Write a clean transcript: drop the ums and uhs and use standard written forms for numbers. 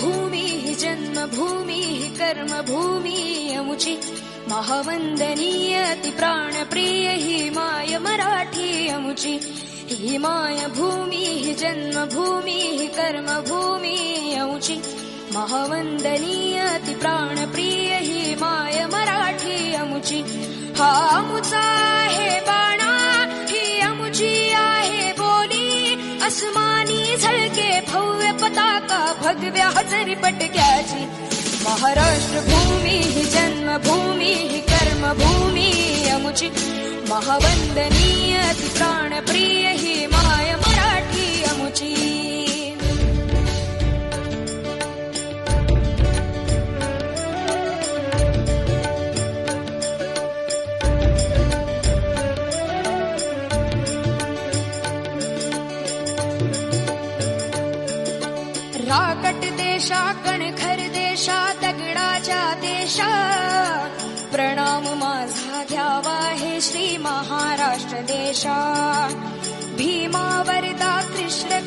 भूमी जन्मभूमी कर्मभूमी अमुची महावंदनीय अति प्राणप्रिय ही माय मराठी अमुची ही माय भूमी जन्मभूमी कर्मभूमी अमुची महावंदनीय अति प्राणप्रिय ही माय मराठी अमुची हा अमुचा आहे बाणा ही अमुची आहे बोली अस्मानी झळके भव्य पताका भगव्या हजरी पटक्याची महाराष्ट्र भूमी ही जन्मभूमी ही कर्मभूमी अमुची महावंदनीय अति प्राणप्रिय ही माय मराठी अमुची राकट देशा कणखर देशा दगडाच्या देशा प्रणाम माझा घ्यावा हे श्री महाराष्ट्र देशा भीमा वरदा कृष्ण